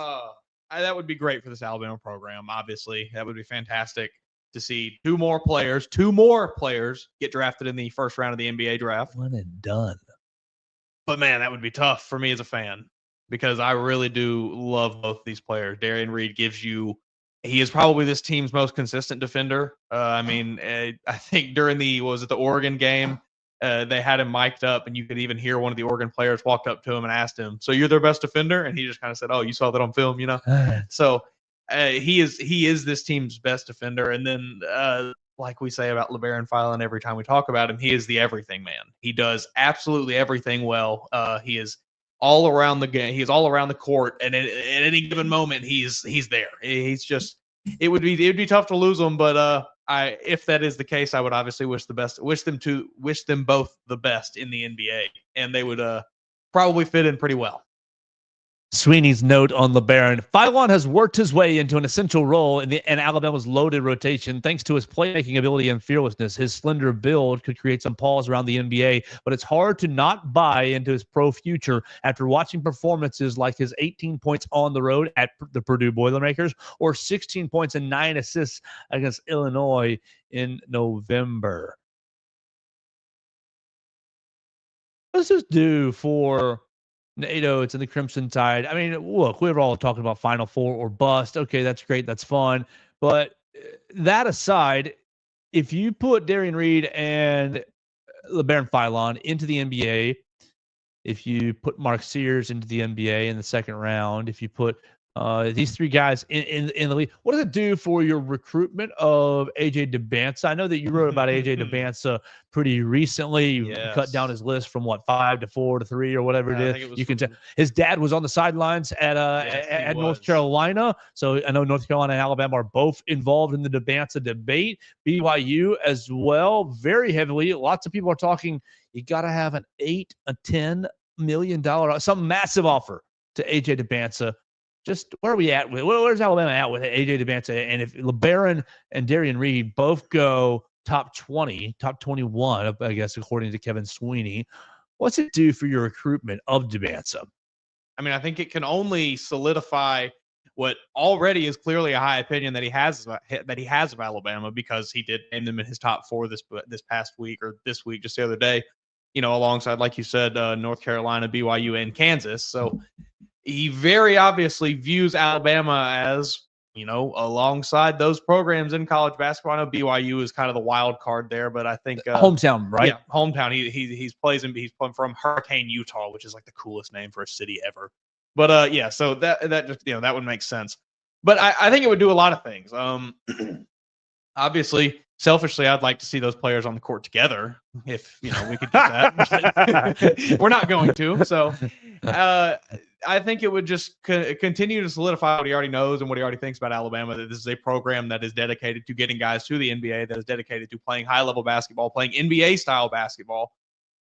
Speaker 3: That would be great for this Alabama program, obviously. That would be fantastic to see two more players get drafted in the first round of the NBA draft.
Speaker 2: One and done.
Speaker 3: But, man, that would be tough for me as a fan because I really do love both these players. Darian Reed he is probably this team's most consistent defender. I think during the Oregon game, they had him mic'd up, and you could even hear one of the Oregon players walked up to him and asked him, "So you're their best defender?" And he just kind of said, "Oh, you saw that on film, you know." So he is this team's best defender. And then, like we say about LeBaron Philon every time we talk about him, he is the everything man. He does absolutely everything well. He is all around the game. He's all around the court, and at any given moment, he's there. He's just. It would be tough to lose him, but if that is the case, I would obviously wish them both the best in the NBA, and they would probably fit in pretty well.
Speaker 2: Sweeney's note on LeBaron. Philon has worked his way into an essential role in Alabama's loaded rotation thanks to his playmaking ability and fearlessness. His slender build could create some pause around the NBA, but it's hard to not buy into his pro future after watching performances like his 18 points on the road at the Purdue Boilermakers or 16 points and 9 assists against Illinois in November. What does this do for NATO, it's in the Crimson Tide. I mean, look, we were all talking about Final Four or bust. Okay, that's great. That's fun. But that aside, if you put Darian Reed and LeBaron Philon into the NBA, if you put Mark Sears into the NBA in the second round, if you put these three guys in the league, what does it do for your recruitment of AJ DeBansa? I know that you wrote about AJ DeBansa pretty recently. You cut down his list from 5 to 4 to 3 or whatever it is. You can tell his dad was on the sidelines at North Carolina, so I know North Carolina and Alabama are both involved in the DeBansa debate. BYU as well, very heavily. Lots of people are talking. You got to have an $10 million, some massive offer to AJ DeBansa. Just where are we at with? Where's Alabama at with AJ DeBansa? And if LeBaron and Darian Reed both go top 20, top 21, I guess, according to Kevin Sweeney, what's it do for your recruitment of DeBansa?
Speaker 3: I mean, I think it can only solidify what already is clearly a high opinion that he has of Alabama, because he did name them in his top 4 this past week, or this week, just the other day. Alongside, like you said, North Carolina, BYU, and Kansas. So he very obviously views Alabama as, alongside those programs in college basketball. I know BYU is kind of the wild card there, but I think
Speaker 2: hometown, right?
Speaker 3: Yeah, hometown. He's from Hurricane, Utah, which is like the coolest name for a city ever. But yeah, so that just that would make sense. But I think it would do a lot of things. Obviously, selfishly, I'd like to see those players on the court together, if we could do that. We're not going to. So I think it would just continue to solidify what he already knows and what he already thinks about Alabama, that this is a program that is dedicated to getting guys to the NBA, that is dedicated to playing high-level basketball, playing NBA-style basketball,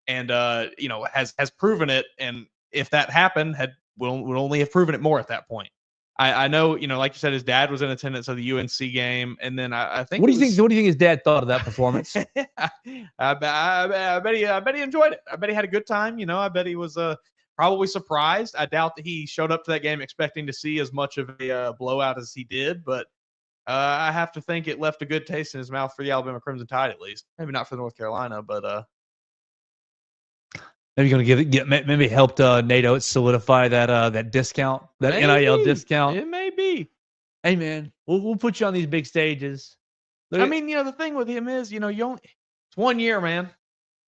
Speaker 3: and has proven it. And if that happened, would only have proven it more at that point. I know, like you said, his dad was in attendance of the UNC game, and then I think.
Speaker 2: What do you think his dad thought of that performance?
Speaker 3: I bet he enjoyed it. I bet he had a good time. I bet he was probably surprised. I doubt that he showed up to that game expecting to see as much of a blowout as he did, but I have to think it left a good taste in his mouth for the Alabama Crimson Tide, at least. Maybe not for North Carolina, but.
Speaker 2: Maybe going to maybe helped NATO solidify that discount, that NIL discount.
Speaker 3: It may be.
Speaker 2: Hey man, we'll put you on these big stages.
Speaker 3: I mean, the thing with him is, it's 1 year, man.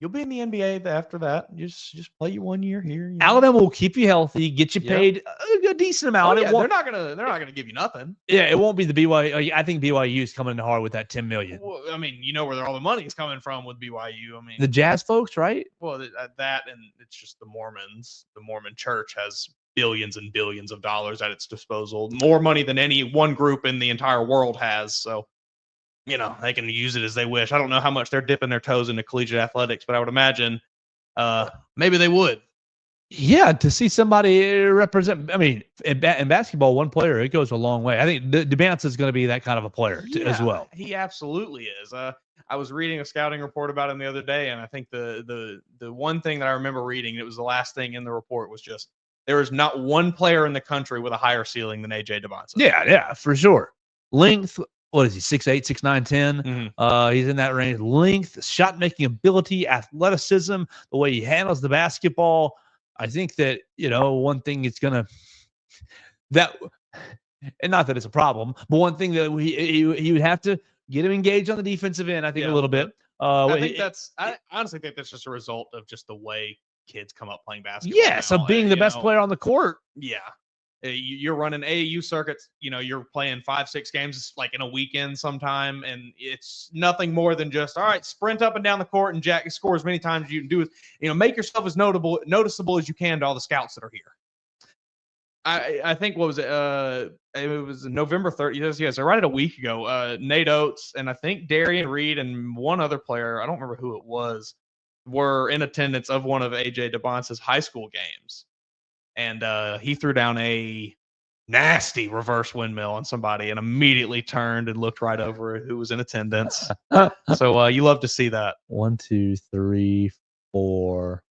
Speaker 3: You'll be in the NBA after that. Just play you 1 year here.
Speaker 2: Alabama will keep you healthy, get you paid a decent amount.
Speaker 3: Oh, yeah, they're not gonna give you nothing.
Speaker 2: Yeah, it won't be the BYU. I think BYU is coming in hard with that $10 million.
Speaker 3: Well, I mean, where all the money is coming from with BYU. I mean,
Speaker 2: the Jazz folks, right?
Speaker 3: Well, that, and it's just the Mormons. The Mormon Church has billions and billions of dollars at its disposal, more money than any one group in the entire world has. So, they can use it as they wish. I don't know how much they're dipping their toes into collegiate athletics, but I would imagine maybe they would.
Speaker 2: Yeah, to see somebody represent. I mean, in basketball, one player, it goes a long way. I think DeBansa is going to be that kind of a player as well.
Speaker 3: He absolutely is. I was reading a scouting report about him the other day, and I think the one thing that I remember reading, and it was the last thing in the report, was just there is not one player in the country with a higher ceiling than AJ DeBansa.
Speaker 2: Yeah, for sure. Length. What is he, 6'8", 6'9", 10?
Speaker 3: Mm-hmm.
Speaker 2: He's in that range. Length, shot-making ability, athleticism, the way he handles the basketball. I think that, one thing it's going to – and not that it's a problem, but one thing that he would have to get him engaged on the defensive end, I think, a little bit.
Speaker 3: I honestly think that's just a result of just the way kids come up playing basketball.
Speaker 2: Yes, of being the best player on the court.
Speaker 3: Yeah. You're running AAU circuits, you're playing 5-6 games like in a weekend sometime, and it's nothing more than just, all right, sprint up and down the court and Jack score as many times as you can do it. Make yourself as noticeable as you can to all the scouts that are here. I think, what was it? It was November 30th. Yes, right at a week ago. Nate Oates and I think Darian Reed and one other player, I don't remember who it was, were in attendance of one of AJ DeBansa's high school games. And he threw down a nasty reverse windmill on somebody and immediately turned and looked right over who was in attendance. So you love to see that.
Speaker 2: 1, 2, 3, 4.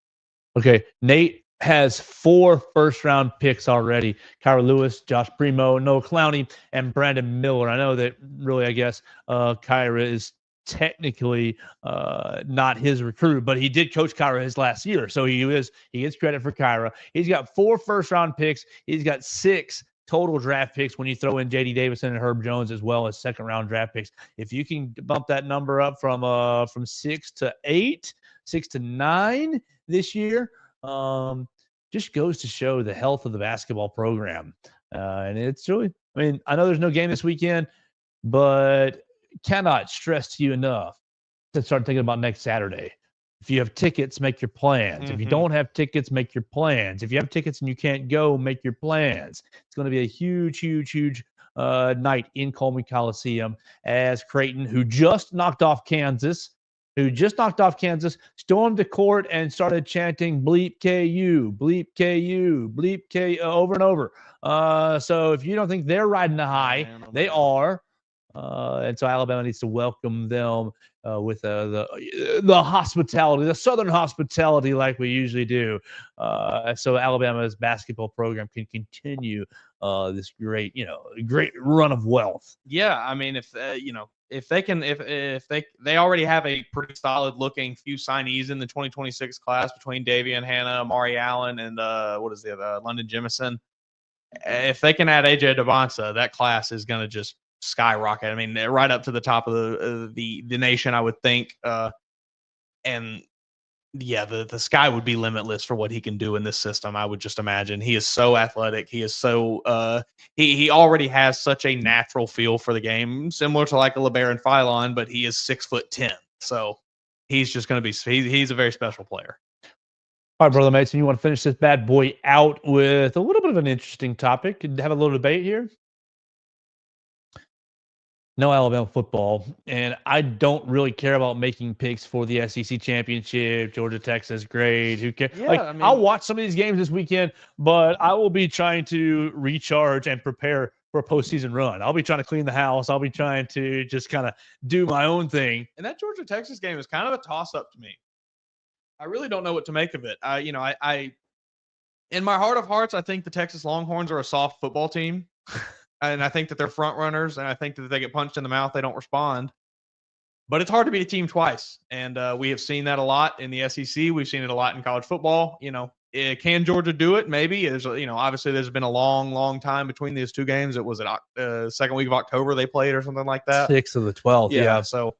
Speaker 2: Okay, Nate has 4 first-round picks already. Kyra Lewis, Josh Primo, Noah Clowney, and Brandon Miller. I know that really, I guess, Kyra is technically not his recruit, but he did coach Kyra his last year, so he gets credit for Kyra. He's got 4 first-round picks. He's got 6 total draft picks when you throw in J.D. Davison and Herb Jones, as well as second-round draft picks. If you can bump that number up from 6 to 8, 6 to 9 this year, just goes to show the health of the basketball program. And it's really, I mean, I know there's no game this weekend, but cannot stress to you enough to start thinking about next Saturday. If you have tickets, make your plans. If you don't have tickets, make your plans. If you have tickets and you can't go, make your plans. It's going to be a huge, huge, huge night in Coleman Coliseum as Creighton, who just knocked off Kansas, stormed the court and started chanting bleep KU, bleep KU, bleep KU over and over. So if you don't think they're riding the high, they are. And so Alabama needs to welcome them with the hospitality, the Southern hospitality, like we usually do. So Alabama's basketball program can continue this great run of wealth.
Speaker 3: Yeah, I mean, if they already have a pretty solid looking few signees in the 2026 class between Davian Hannah, Amari Allen, and what is the other, London Jemison. If they can add AJ Devonta, that class is going to just skyrocket. I mean, right up to the top of the nation, I would think. And yeah, the sky would be limitless for what he can do in this system. I would just imagine. He is so athletic. He is so he already has such a natural feel for the game, similar to like a LeBaron Philon, but he is 6'10". So he's just going to be. He's a very special player.
Speaker 2: All right, brother Mason, you want to finish this bad boy out with a little bit of an interesting topic and have a little debate here? No Alabama football, and I don't really care about making picks for the SEC Championship, Georgia, Texas, great. Who cares?
Speaker 3: Yeah, I mean,
Speaker 2: I'll watch some of these games this weekend, but I will be trying to recharge and prepare for a postseason run. I'll be trying to clean the house. I'll be trying to just kind of do my own thing.
Speaker 3: And that Georgia Texas game is kind of a toss-up to me. I really don't know what to make of it. I in my heart of hearts, I think the Texas Longhorns are a soft football team. And I think that they're front runners, and I think that if they get punched in the mouth, they don't respond. But it's hard to beat a team twice, and we have seen that a lot in the SEC. We've seen it a lot in college football. Can Georgia do it? Maybe. Obviously there's been a long, long time between these two games. It was second week of October they played or something like that.
Speaker 2: 6th of the 12th. Yeah.
Speaker 3: So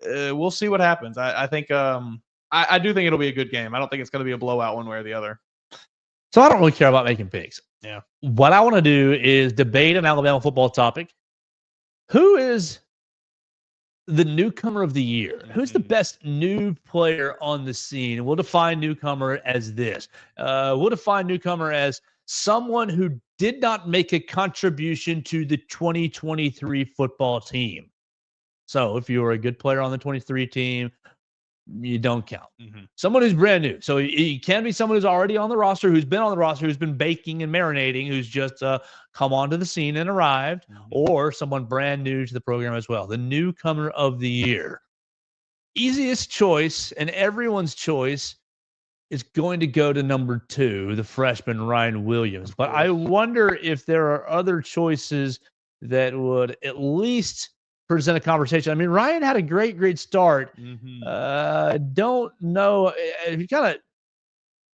Speaker 3: we'll see what happens. I think I do think it'll be a good game. I don't think it's going to be a blowout one way or the other.
Speaker 2: So I don't really care about making picks.
Speaker 3: Yeah.
Speaker 2: What I want to do is debate an Alabama football topic. Who is the newcomer of the year? Who's the best new player on the scene? We'll define newcomer as this. We'll define newcomer as someone who did not make a contribution to the 2023 football team. So if you were a good player on the 23 team, you don't count. Someone who's brand new. So it can be someone who's already on the roster, who's been on the roster, who's been baking and marinating, who's just come onto the scene and arrived, or someone brand new to the program as well. The newcomer of the year. Easiest choice, and everyone's choice, is going to go to number 2, the freshman Ryan Williams. But I wonder if there are other choices that would at least present a conversation. I mean, Ryan had a great start. Don't know.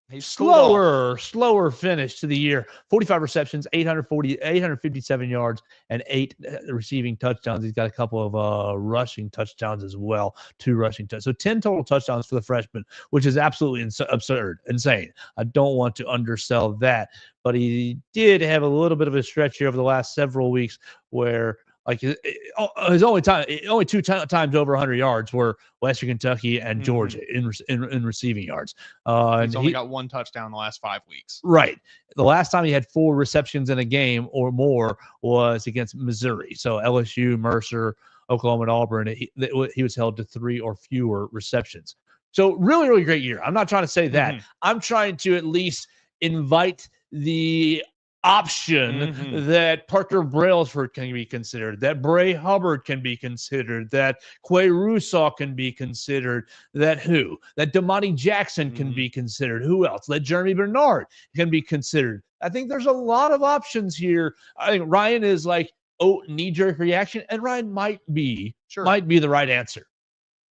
Speaker 2: He's slower finish to the year. 45 receptions, 857 yards, and 8 receiving touchdowns. He's got a couple of rushing touchdowns as well. 2 rushing touchdowns. So 10 total touchdowns for the freshman, which is absolutely insane. I don't want to undersell that, but he did have a little bit of a stretch here over the last several weeks where his only 2 times over 100 yards were Western Kentucky and Georgia in receiving yards.
Speaker 3: He's only got 1 touchdown in the last 5 weeks.
Speaker 2: Right. The last time he had 4 receptions in a game or more was against Missouri. So LSU, Mercer, Oklahoma, and Auburn, he was held to 3 or fewer receptions. So really, really great year. I'm not trying to say that. I'm trying to at least invite the option that Parker Brailsford can be considered, that Bray Hubbard can be considered, that Quay Russaw can be considered, that Damani Jackson can be considered. Who else? That Jeremy Bernard can be considered. I think there's a lot of options here. I think Ryan is like knee-jerk reaction, and Ryan might be
Speaker 3: Sure.
Speaker 2: the right answer.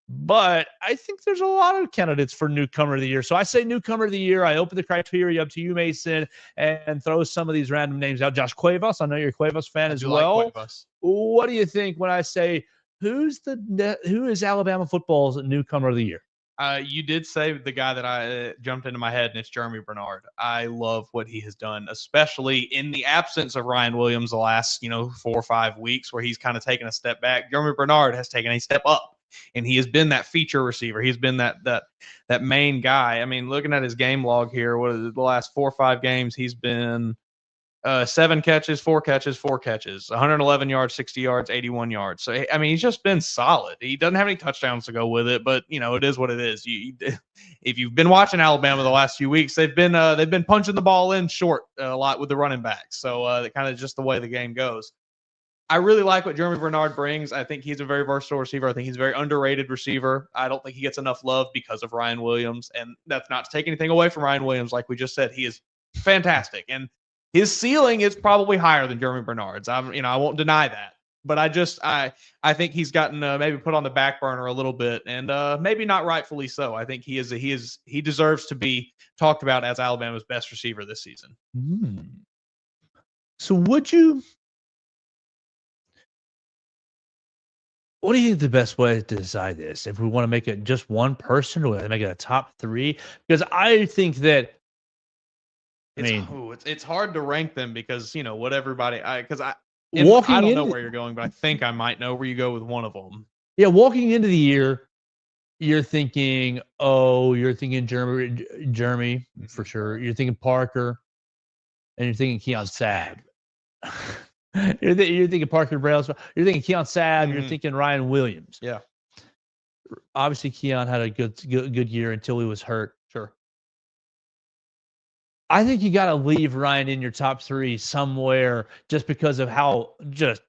Speaker 2: But I think there's a lot of candidates for newcomer of the year. So I say newcomer of the year. I open the criteria up to you, Mason, and throw some of these random names out. Josh Cuevas, I know you're a Cuevas fan as well.
Speaker 3: Like Cuevas.
Speaker 2: What do you think when I say who is Alabama football's newcomer of the year?
Speaker 3: You did say the guy that I jumped into my head, and it's Jeremy Bernard. I love what he has done, especially in the absence of Ryan Williams the last 4 or 5 weeks, where he's kind of taken a step back. Jeremy Bernard has taken a step up, and he has been that feature receiver. He's been that main guy. I mean, looking at his game log here, what is it, the last 4 or 5 games, he's been 7 catches, 4 catches, 4 catches, 111 yards, 60 yards, 81 yards. So, I mean, he's just been solid. He doesn't have any touchdowns to go with it, but, it is what it is. If you've been watching Alabama the last few weeks, they've been punching the ball in short a lot with the running backs. So, kind of just the way the game goes. I really like what Jeremy Bernard brings. I think he's a very versatile receiver. I think he's a very underrated receiver. I don't think he gets enough love because of Ryan Williams, and that's not to take anything away from Ryan Williams. Like we just said, he is fantastic, and his ceiling is probably higher than Jeremy Bernard's. I won't deny that, but I think he's gotten maybe put on the back burner a little bit, and maybe not rightfully so. I think he deserves to be talked about as Alabama's best receiver this season.
Speaker 2: So what do you think the best way to decide this? If we want to make it just one person, or make it a top 3? Because I think that
Speaker 3: it's hard to rank them because what everybody. I don't know where you're going, but I think I might know where you go with one of them.
Speaker 2: Yeah, walking into the year, you're thinking Jeremy for sure. You're thinking Parker, and you're thinking Keon Sabb. You're thinking Parker Brales. You're thinking Keon Sabb. You're thinking Ryan Williams.
Speaker 3: Yeah.
Speaker 2: Obviously, Keon had a good year until he was hurt.
Speaker 3: Sure.
Speaker 2: I think you got to leave Ryan in your top 3 somewhere, just because of how just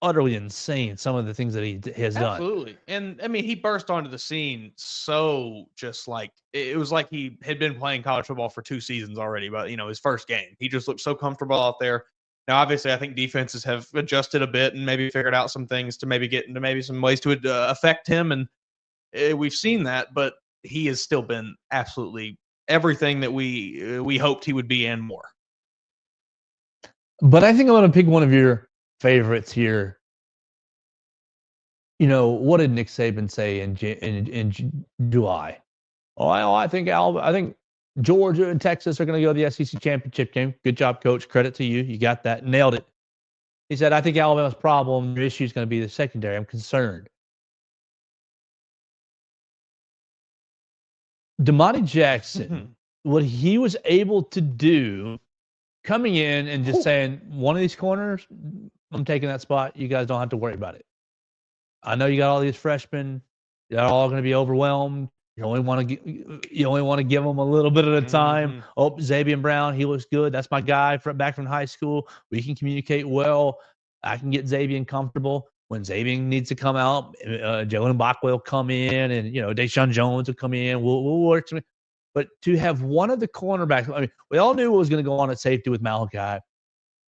Speaker 2: utterly insane some of the things that he has done.
Speaker 3: Absolutely. And I mean, he burst onto the scene so just like it was like he had been playing college football for 2 seasons already, but his first game. He just looked so comfortable out there. Now, obviously, I think defenses have adjusted a bit and maybe figured out some things to maybe get into maybe some ways to affect him. And we've seen that, but he has still been absolutely everything that we hoped he would be and more.
Speaker 2: But I think I'm going to pick one of your favorites here. What did Nick Saban say in July? I think Georgia and Texas are going to go to the ACC Championship game. Good job, Coach. Credit to you. You got that. Nailed it. He said, I think Alabama's problem, their issue is going to be the secondary. I'm concerned. Damani Jackson, what he was able to do coming in and just saying, one of these corners, I'm taking that spot. You guys don't have to worry about it. I know you got all these freshmen. They're all going to be overwhelmed. You only want to give them a little bit at a time. Oh, Xavier Brown, he looks good. That's my guy back from high school. We can communicate well. I can get Xavier comfortable. When Xavier needs to come out, Jalen Backwell will come in, and Deshaun Jones will come in. We'll work to. But to have one of the cornerbacks, I mean, we all knew what was going to go on at safety with Malachi.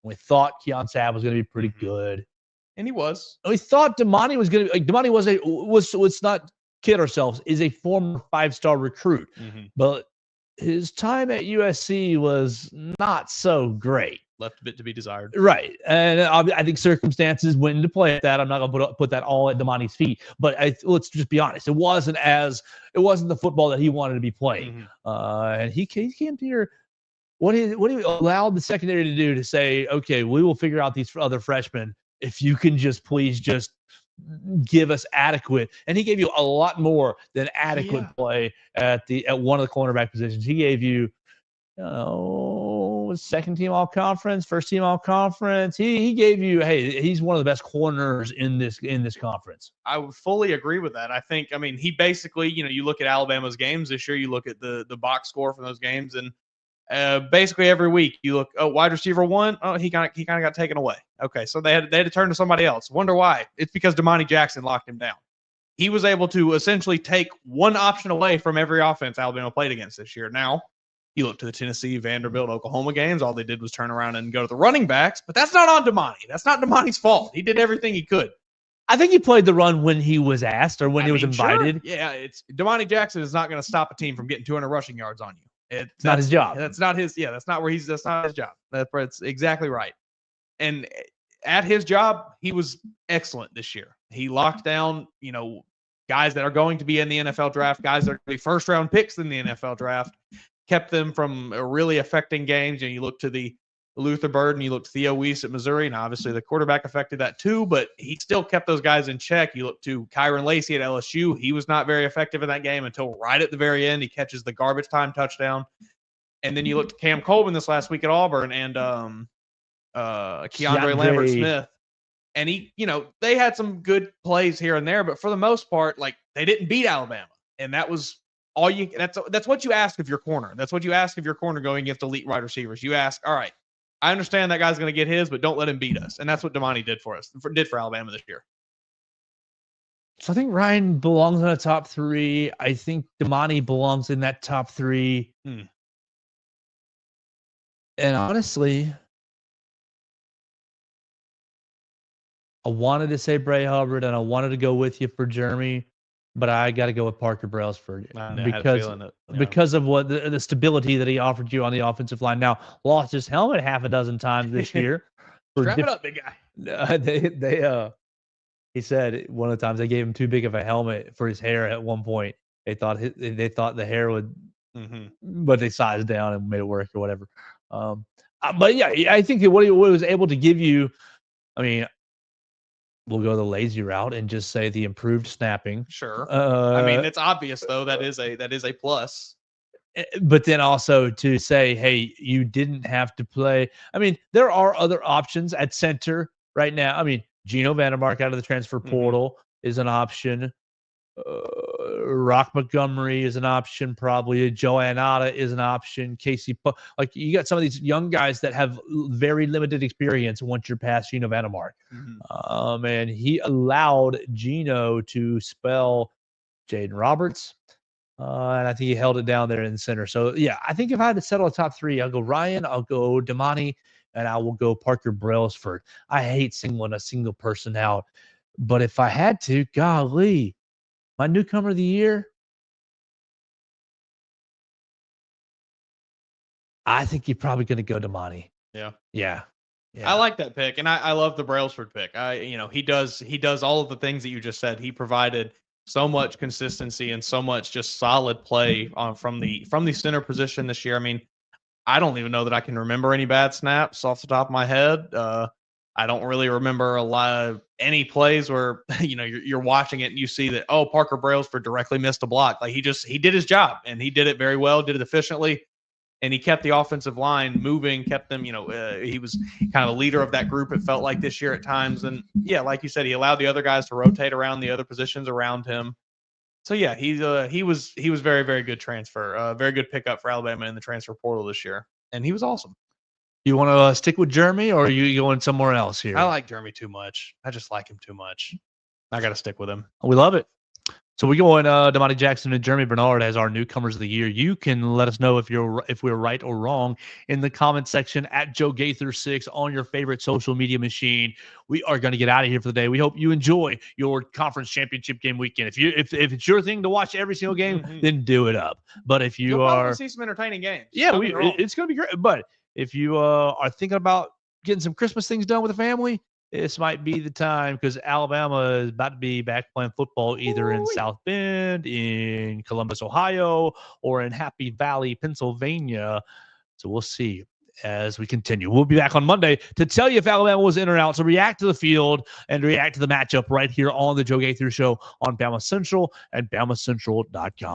Speaker 2: We thought Keon Sabb was going to be pretty good,
Speaker 3: and he was.
Speaker 2: We thought Damani was going to. Damani was not. Kid ourselves, is a former 5-star recruit, but his time at USC was not so great.
Speaker 3: Left a bit to be desired.
Speaker 2: Right. And I think circumstances went into play at that. I'm not going to put that all at Damani's feet, but let's just be honest. It wasn't the football that he wanted to be playing. And he came here. What he allowed the secondary to do to say, okay, we will figure out these other freshmen if you can please give us adequate, and he gave you a lot more than adequate play at one of the cornerback positions. He gave you, second team all conference, first team all conference. He gave you, hey, he's one of the best corners in this conference.
Speaker 3: I would fully agree with that. I mean, he basically, you look at Alabama's games this year, you look at the box score for those games, and basically every week you look, wide receiver 1, he kind of got taken away. Okay, so they had to turn to somebody else. Wonder why? It's because Damani Jackson locked him down. He was able to essentially take one option away from every offense Alabama played against this year. Now, You look to the Tennessee, Vanderbilt, Oklahoma games, all they did was turn around and go to the running backs, but that's not on Damani. That's not Damani's fault. He did everything he could.
Speaker 2: I think he played the run when he was asked or when he was invited.
Speaker 3: Sure. Yeah, Damani Jackson is not going to stop a team from getting 200 rushing yards on you.
Speaker 2: It's not his job.
Speaker 3: That's not his. Yeah, that's not his job. That's exactly right. And at his job, he was excellent this year. He locked down, guys that are going to be in the NFL draft, guys that are going to be first round picks in the NFL draft, kept them from really affecting games. You look to the Luther Bird and you look to Theo Weiss at Missouri, and obviously the quarterback affected that too, but he still kept those guys in check. You look to Kyron Lacey at LSU. He was not very effective in that game until right at the very end. He catches the garbage time touchdown. And then you look to Cam Colvin this last week at Auburn and Keandre Lambert-Smith. And they had some good plays here and there, but for the most part, they didn't beat Alabama. And that was all that's what you ask of your corner. That's what you ask of your corner going against elite wide receivers. You ask, all right, I understand that guy's going to get his, but don't let him beat us. And that's what Damani did for Alabama this year.
Speaker 2: So I think Ryan belongs in the top 3. I think Damani belongs in that top 3. And honestly, I wanted to say Bray Hubbard and I wanted to go with you for Jeremy, but I got to go with Parker Brailsford because of what the stability that he offered you on the offensive line. Now, lost his helmet half a dozen times this year.
Speaker 3: Strap it up, big guy.
Speaker 2: He said one of the times they gave him too big of a helmet for his hair at one point. They thought the hair would, but they sized down and made it work or whatever. But yeah, I think that what he was able to give you, I mean, we'll go the lazy route and just say the improved snapping.
Speaker 3: Sure. I mean, it's obvious though. That is a plus.
Speaker 2: But then also to say, hey, you didn't have to play. I mean, there are other options at center right now. I mean, Geno Vandermark out of the transfer portal is an option. Rock Montgomery is an option, probably. Joe Anata is an option. Casey, you got some of these young guys that have very limited experience once you're past Geno Vandermark. And he allowed Geno to spell Jaden Roberts. And I think he held it down there in the center. So, yeah, I think if I had to settle a top 3, I'll go Ryan, I'll go Damani, and I will go Parker Brailsford. I hate singling a single person out. But if I had to, golly, my newcomer of the year, I think you're probably going to go Damani. Yeah.
Speaker 3: I like that pick, and I love the Brailsford pick. He does all of the things that you just said. He provided so much consistency and so much just solid play from the center position this year. I mean, I don't even know that I can remember any bad snaps off the top of my head. I don't really remember any plays where you're watching it and you see that Parker Brailsford directly missed a block. Like he did his job and he did it very well, did it efficiently, and he kept the offensive line moving, kept them. He was kind of a leader of that group. It felt like this year at times, and yeah, like you said, he allowed the other guys to rotate around the other positions around him. So yeah, he was very, very good transfer, very good pickup for Alabama in the transfer portal this year, and he was awesome.
Speaker 2: You want to stick with Jeremy, or are you going somewhere else here?
Speaker 3: I like Jeremy too much. I just like him too much. I got to stick with him.
Speaker 2: We love it. So we're going Damani Jackson and Jeremy Bernard as our newcomers of the year. You can let us know if we're right or wrong in the comment section at Joe Gaither 6 on your favorite social media machine. We are going to get out of here for the day. We hope you enjoy your conference championship game weekend. If it's your thing to watch every single game, then do it up. But if you'll
Speaker 3: probably see some entertaining games.
Speaker 2: Yeah, it's going to be great. But if you are thinking about getting some Christmas things done with the family, this might be the time because Alabama is about to be back playing football either in South Bend, in Columbus, Ohio, or in Happy Valley, Pennsylvania. So we'll see as we continue. We'll be back on Monday to tell you if Alabama was in or out. So react to the field and react to the matchup right here on the Joe Gaither Show on Bama Central and BamaCentral.com.